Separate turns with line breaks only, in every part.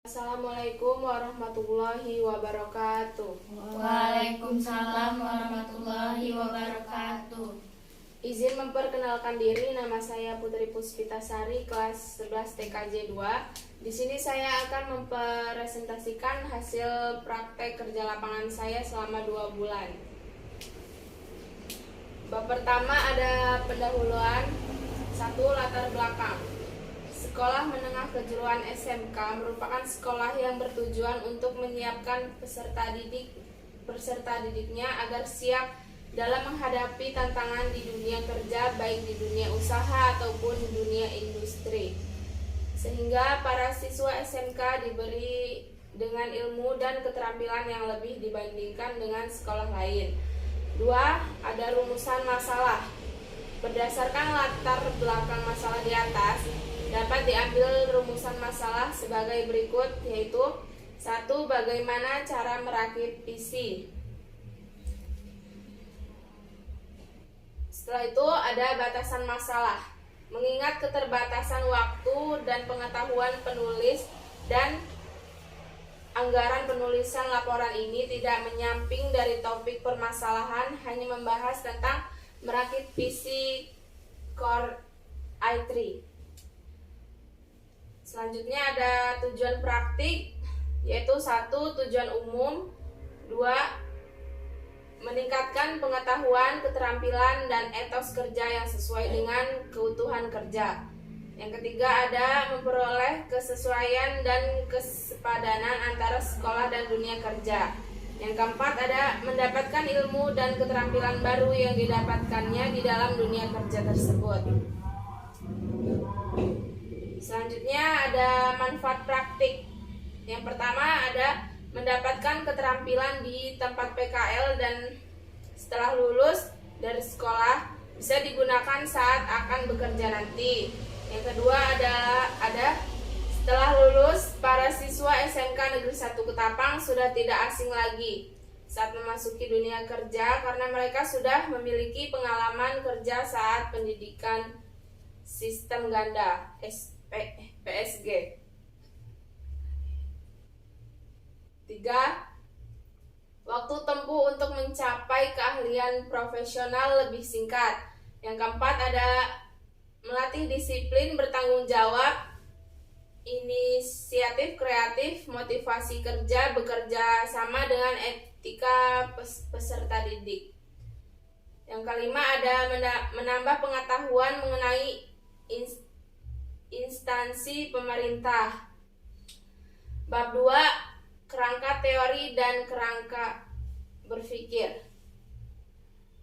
Assalamualaikum warahmatullahi wabarakatuh.
Waalaikumsalam warahmatullahi wabarakatuh.
Izin memperkenalkan diri, nama saya Putri Puspitasari, kelas 11 TKJ 2. Di sini saya akan mempresentasikan hasil praktek kerja lapangan saya selama 2 bulan. Bab pertama ada pendahuluan. 1. Latar belakang. Sekolah Menengah Kejuruan SMK merupakan sekolah yang bertujuan untuk menyiapkan peserta didiknya agar siap dalam menghadapi tantangan di dunia kerja, baik di dunia usaha ataupun di dunia industri. Sehingga para siswa SMK diberi dengan ilmu dan keterampilan yang lebih dibandingkan dengan sekolah lain. 2. Ada rumusan masalah. Berdasarkan latar belakang masalah di atas, dapat diambil rumusan masalah sebagai berikut, yaitu 1. Bagaimana cara merakit PC. Setelah itu ada batasan masalah. Mengingat keterbatasan waktu dan pengetahuan penulis dan anggaran penulisan laporan ini tidak menyamping dari topik permasalahan, hanya membahas tentang merakit PC Core i3. Selanjutnya ada tujuan praktik, yaitu 1. Tujuan umum. 2. Meningkatkan pengetahuan, keterampilan, dan etos kerja yang sesuai dengan keutuhan kerja. Yang ketiga ada memperoleh kesesuaian dan kesepadanan antara sekolah dan dunia kerja. Yang keempat ada mendapatkan ilmu dan keterampilan baru yang didapatkannya di dalam dunia kerja tersebut. Selanjutnya ada manfaat praktik. Yang pertama ada mendapatkan keterampilan di tempat PKL dan setelah lulus dari sekolah bisa digunakan saat akan bekerja nanti. Yang kedua ada setelah lulus para siswa SMK Negeri 1 Ketapang sudah tidak asing lagi saat memasuki dunia kerja karena mereka sudah memiliki pengalaman kerja saat pendidikan sistem ganda PSG. 3. Waktu tempuh untuk mencapai keahlian profesional lebih singkat. Yang keempat ada melatih disiplin, bertanggung jawab, inisiatif kreatif, motivasi kerja, bekerja sama dengan etika peserta didik. Yang kelima ada menambah pengetahuan mengenai instansi pemerintah. Bab 2. Kerangka teori dan kerangka berpikir.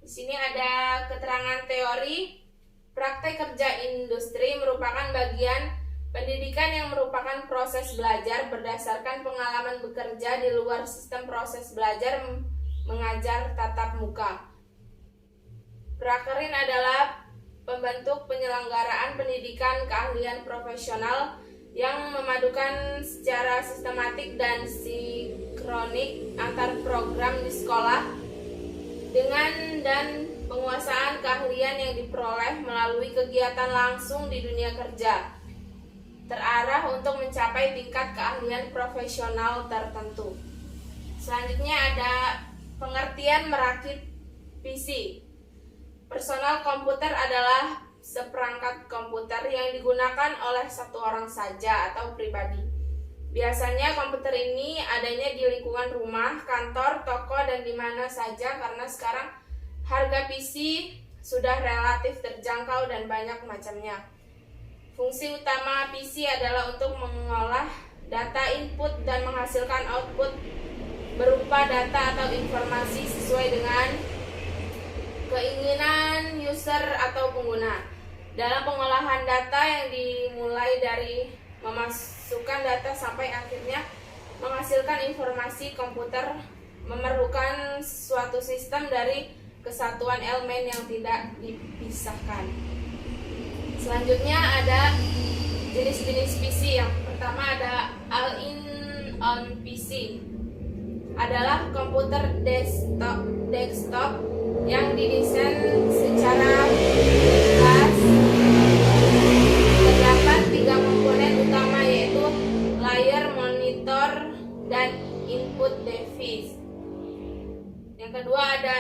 Di sini ada keterangan teori. Praktek kerja industri merupakan bagian pendidikan yang merupakan proses belajar berdasarkan pengalaman bekerja di luar sistem proses belajar mengajar tatap muka. Prakerin adalah pembentuk penyelenggaraan pendidikan keahlian profesional yang memadukan secara sistematik dan sinkronik antar program di sekolah dengan dan penguasaan keahlian yang diperoleh melalui kegiatan langsung di dunia kerja, terarah untuk mencapai tingkat keahlian profesional tertentu. Selanjutnya ada pengertian merakit PC. Personal komputer adalah seperangkat komputer yang digunakan oleh satu orang saja atau pribadi. Biasanya komputer ini adanya di lingkungan rumah, kantor, toko, dan di mana saja karena sekarang harga PC sudah relatif terjangkau dan banyak macamnya. Fungsi utama PC adalah untuk mengolah data input dan menghasilkan output berupa data atau informasi sesuai dengan keinginan user atau pengguna. Dalam pengolahan data yang dimulai dari memasukkan data sampai akhirnya menghasilkan informasi, komputer memerlukan suatu sistem dari kesatuan elemen yang tidak dipisahkan. Selanjutnya ada jenis-jenis PC. Yang pertama ada all-in-one PC. Adalah komputer desktop yang didesain secara jelas. Terdapat 3 komponen utama, yaitu layar, monitor, dan input device. Yang kedua ada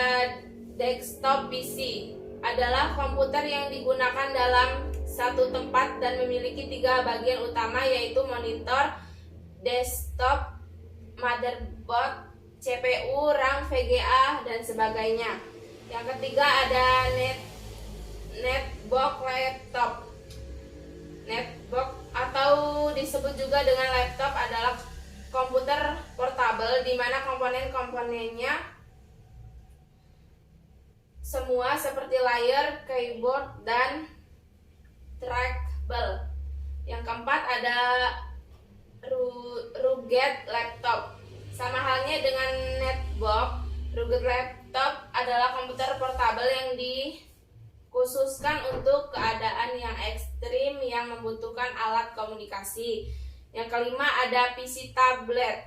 desktop PC, adalah komputer yang digunakan dalam satu tempat dan memiliki 3 bagian utama, yaitu monitor, desktop, motherboard, CPU, RAM, VGA, dan sebagainya. Yang ketiga ada netbook laptop. Netbook atau disebut juga dengan laptop adalah komputer portable di mana komponen-komponennya semua seperti layar, keyboard, dan trackball. Yang keempat ada rugged laptop. Sama halnya dengan netbook, rugged laptop adalah komputer portable yang dikhususkan untuk keadaan yang ekstrim yang membutuhkan alat komunikasi. Yang kelima ada PC tablet.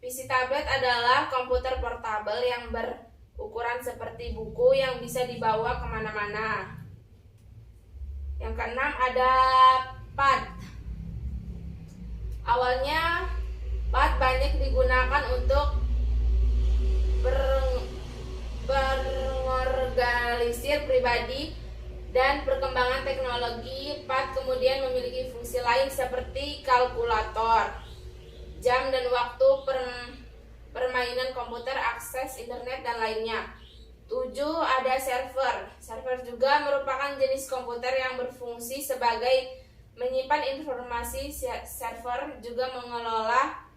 PC tablet adalah komputer portable yang berukuran seperti buku yang bisa dibawa kemana-mana. Yang keenam ada pad. Awalnya pad banyak digunakan untuk mengorganisir pribadi, dan perkembangan teknologi pad kemudian memiliki fungsi lain seperti kalkulator, jam dan waktu, permainan komputer, akses internet, dan lainnya. 7 ada server. Server juga merupakan jenis komputer yang berfungsi sebagai menyimpan informasi. Server juga mengelola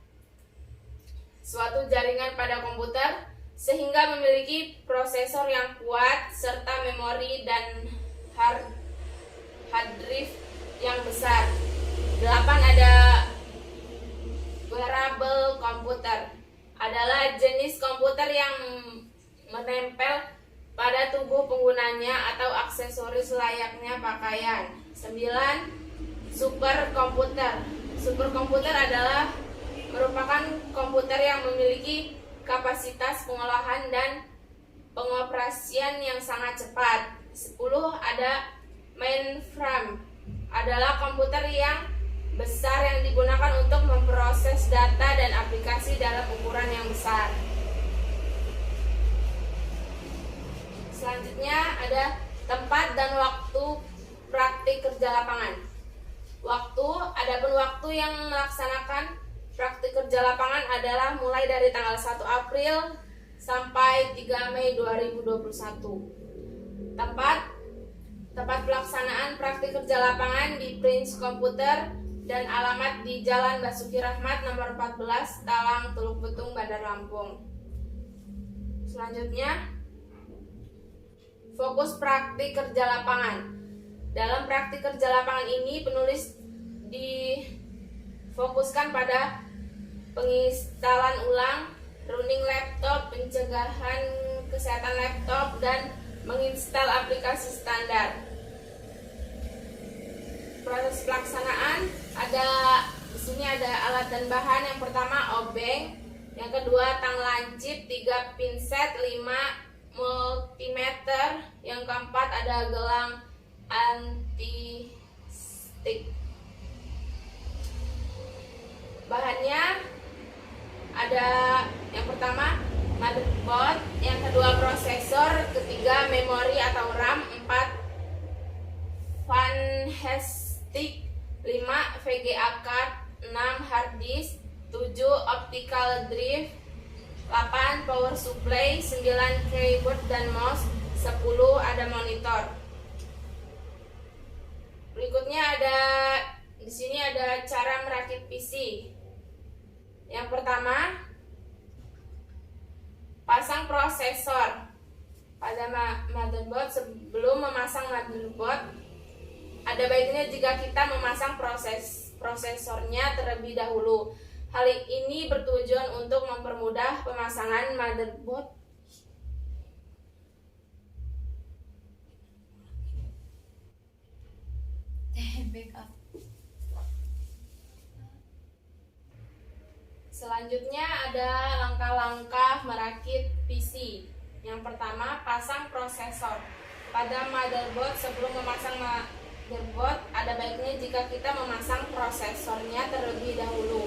suatu jaringan pada komputer sehingga memiliki prosesor yang kuat serta memori dan hard drive yang besar. 8 ada wearable komputer, adalah jenis komputer yang menempel pada tubuh penggunanya atau aksesoris layaknya pakaian. 9 superkomputer. Superkomputer adalah merupakan komputer yang memiliki kapasitas pengolahan dan pengoperasian yang sangat cepat. 10 ada mainframe, adalah komputer yang besar yang digunakan untuk memproses data dan aplikasi dalam ukuran yang besar. Selanjutnya ada tempat dan waktu praktik kerja lapangan. Adapun waktu yang melaksanakan praktik kerja lapangan adalah mulai dari tanggal 1 April sampai 3 Mei 2021. Tempat pelaksanaan praktik kerja lapangan di Prince Komputer dan alamat di Jalan Basuki Rahmat nomor 14, Talang, Teluk Betung, Bandar Lampung. Selanjutnya, fokus praktik kerja lapangan. Dalam praktik kerja lapangan ini penulis difokuskan pada penginstalan ulang, running laptop, pencegahan kesehatan laptop, dan menginstal aplikasi standar. Proses pelaksanaan di sini ada alat dan bahan. Yang pertama obeng, yang kedua tang lancip, 3 pinset, 5 multimeter, yang keempat ada gelang anti stick. Bahannya ada yang pertama motherboard, yang kedua prosesor, ketiga memori atau RAM, 4 fan stick, 5 VGA card, 6 hard disk, 7 optical drive, 8 power supply, 9 keyboard dan mouse, 10 ada monitor. Berikutnya di sini ada cara merakit PC. Yang pertama, pasang prosesor pada motherboard. Sebelum memasang motherboard, ada baiknya jika kita memasang prosesornya terlebih dahulu. Hal ini bertujuan untuk mempermudah pemasangan motherboard
backup.
Selanjutnya ada langkah-langkah merakit PC. Yang pertama, pasang prosesor pada motherboard. Sebelum memasang motherboard, ada baiknya jika kita memasang prosesornya terlebih dahulu.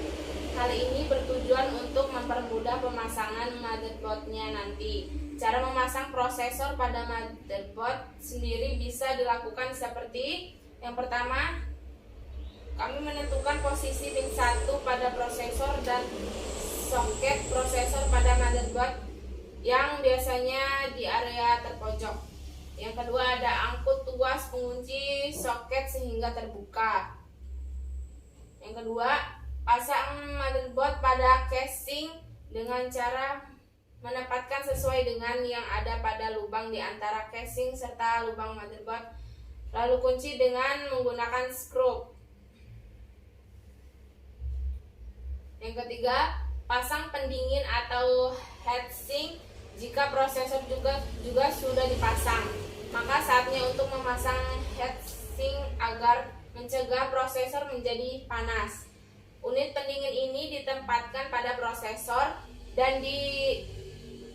Hal ini bertujuan tujuan untuk mempermudah pemasangan motherboardnya nanti. Cara memasang prosesor pada motherboard sendiri bisa dilakukan seperti yang pertama, kami menentukan posisi pin 1 pada prosesor dan soket prosesor pada motherboard yang biasanya di area terpojok. Yang kedua, ada angkut tuas pengunci soket sehingga terbuka. Yang kedua, pasang motherboard pada casing dengan cara menempatkan sesuai dengan yang ada pada lubang di antara casing serta lubang motherboard, lalu kunci dengan menggunakan skrup. Yang ketiga, pasang pendingin atau heatsink jika prosesor juga sudah dipasang. Maka saatnya untuk memasang heatsink agar mencegah prosesor menjadi panas. Unit pendingin ini ditempatkan pada prosesor dan dilengkapi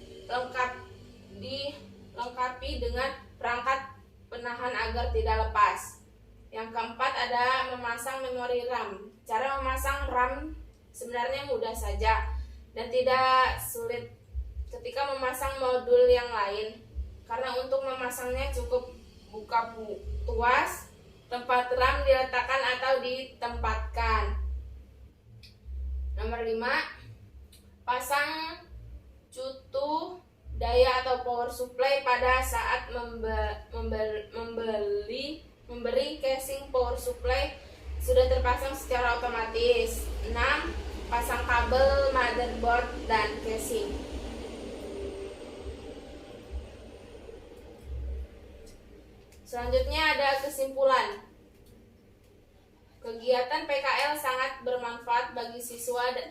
dengan perangkat penahan agar tidak lepas. Yang keempat, ada memasang memori RAM. Cara memasang RAM sebenarnya mudah saja dan tidak sulit ketika memasang modul yang lain, karena untuk memasangnya cukup buka tuas tempat RAM diletakkan atau ditempatkan. Nomor 5, pasang cutu daya atau power supply pada saat memberi casing power supply sudah terpasang secara otomatis. 6, pasang kabel motherboard dan casing. Selanjutnya ada kesimpulan. Kegiatan PKL sangat bermanfaat bagi siswa dan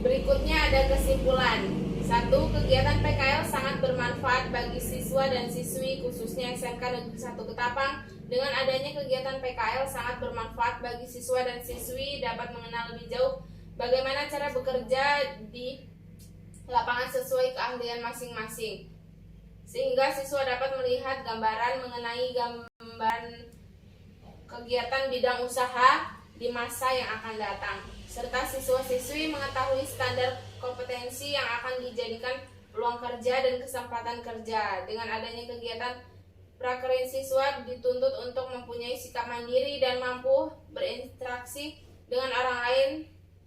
Berikutnya ada kesimpulan. 1. Kegiatan PKL sangat bermanfaat bagi siswa dan siswi khususnya SMK Negeri 1 Ketapang. Dengan adanya kegiatan PKL sangat bermanfaat bagi siswa dan siswi dapat mengenal lebih jauh bagaimana cara bekerja di lapangan sesuai keahlian masing-masing, sehingga siswa dapat melihat gambaran mengenai kegiatan bidang usaha di masa yang akan datang, serta siswa-siswi mengetahui standar kompetensi yang akan dijadikan peluang kerja dan kesempatan kerja. Dengan adanya kegiatan prakerin, siswa dituntut untuk mempunyai sikap mandiri dan mampu berinteraksi dengan orang lain,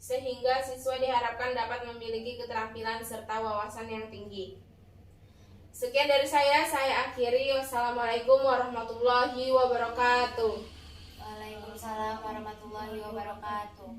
sehingga siswa diharapkan dapat memiliki keterampilan serta wawasan yang tinggi. Sekian dari saya akhiri. Wassalamualaikum warahmatullahi wabarakatuh.
Waalaikumsalam warahmatullahi wabarakatuh.